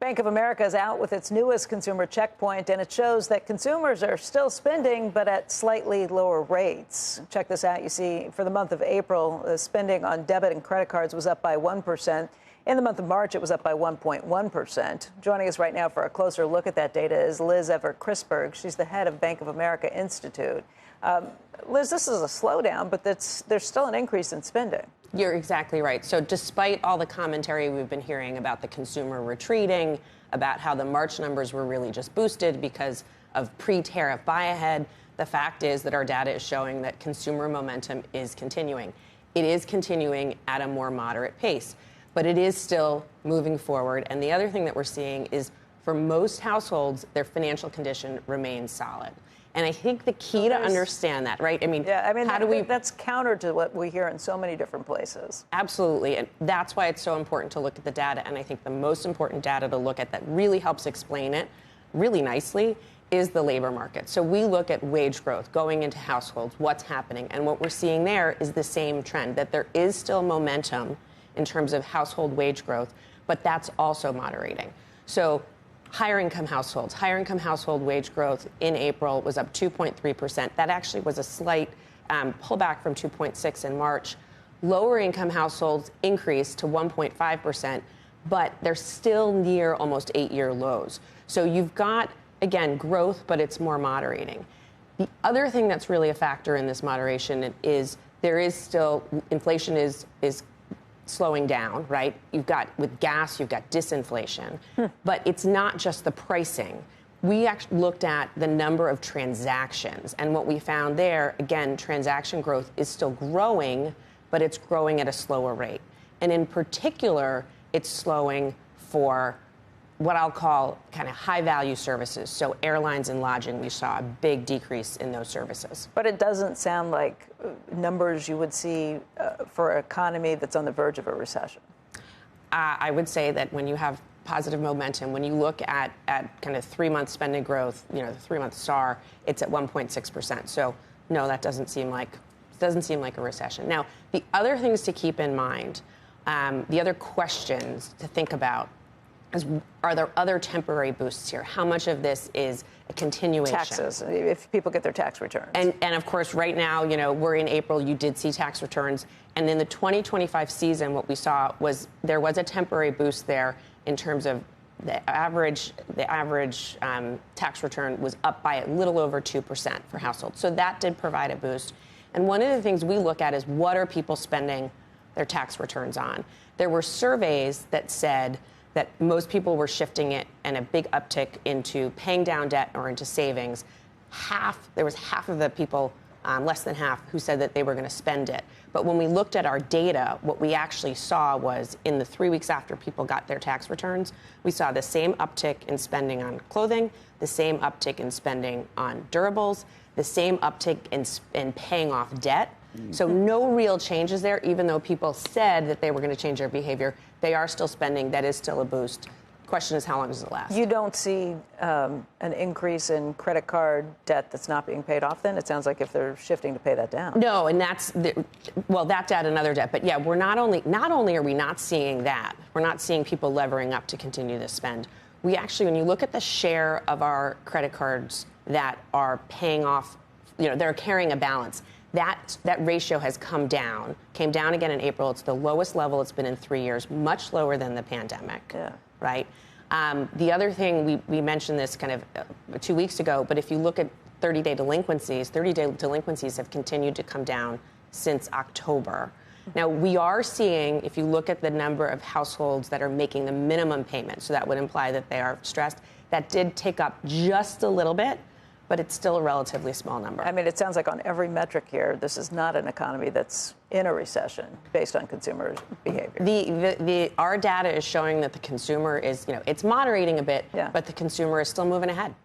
Bank of America is out with its newest consumer checkpoint, and it shows that consumers are still spending, but at slightly lower rates. Check this out. You see, for the month of April, spending on debit and credit cards was up by 1%. In the month of March, it was up by 1.1%. Joining us right now for a closer look at that data is Liz Everett Krisberg. She's the head of Bank of America Institute. Liz, this is a slowdown, but there's still an increase in spending. You're exactly right. So despite all the commentary we've been hearing about the consumer retreating, about how the March numbers were really just boosted because of pre-tariff buy-ahead, the fact is that our data is showing that consumer momentum is continuing. It is continuing at a more moderate pace, but it is still moving forward. And the other thing that we're seeing is for most households, their financial condition remains solid. And I think the key to understand that, right? How do we? That's counter to what we hear in so many different places. Absolutely. And that's why it's so important to look at the data. And I think the most important data to look at that really helps explain it really nicely is the labor market. So we look at wage growth going into households, what's happening. And what we're seeing there is the same trend, that there is still momentum in terms of household wage growth, but that's also moderating. So higher income household wage growth in April was up 2.3%. That actually was a slight pullback from 2.6 in March. Lower income households increased to 1.5%, but they're still near almost 8-year lows. So you've got, again, growth, but it's more moderating. The other thing that's really a factor in this moderation is there is still, inflation is slowing down, right? You've got, with gas, you've got disinflation, but it's not just the pricing. We actually looked at the number of transactions, and what we found there, again, transaction growth is still growing, but it's growing at a slower rate. And in particular, it's slowing for what I'll call kind of high-value services. So airlines and lodging, we saw a big decrease in those services. But it doesn't sound like numbers you would see for an economy that's on the verge of a recession. I would say that when you have positive momentum, when you look at kind of 3-month spending growth, the 3-month SAR, it's at 1.6%. So no, that doesn't seem like a recession. Now, the other things to keep in mind, the other questions to think about, are there other temporary boosts here? How much of this is a continuation? Taxes, if people get their tax returns. And of course, right now, we're in April, you did see tax returns. And in the 2025 season, what we saw was there was a temporary boost there in terms of the average tax return was up by a little over 2% for households. So that did provide a boost. And one of the things we look at is what are people spending their tax returns on? There were surveys that said that most people were shifting it and a big uptick into paying down debt or into savings. There was half of the people, less than half, who said that they were going to spend it. But when we looked at our data, what we actually saw was in the 3 weeks after people got their tax returns, we saw the same uptick in spending on clothing, the same uptick in spending on durables, the same uptick in paying off debt. So no real changes there, even though people said that they were going to change their behavior. They are still spending. That is still a boost. Question is, how long does it last? You don't see an increase in credit card debt that's not being paid off then? It sounds like if they're shifting to pay that down. No, and that's debt and other debt. But yeah, we're not only are we not seeing that, we're not seeing people levering up to continue to spend. We actually, when you look at the share of our credit cards that are paying off, they're carrying a balance, that ratio has came down again in April. It's the lowest level it's been in 3 years, much lower than the pandemic. Yeah. Right. The other thing, we mentioned this kind of 2 weeks ago, but if you look at 30-day delinquencies have continued to come down since October. Now, we are seeing, if you look at the number of households that are making the minimum payment, so that would imply that they are stressed, that did tick up just a little bit, but it's still a relatively small number. I mean, it sounds like on every metric here, this is not an economy that's in a recession based on consumer behavior. Our data is showing that the consumer is, it's moderating a bit, but the consumer is still moving ahead.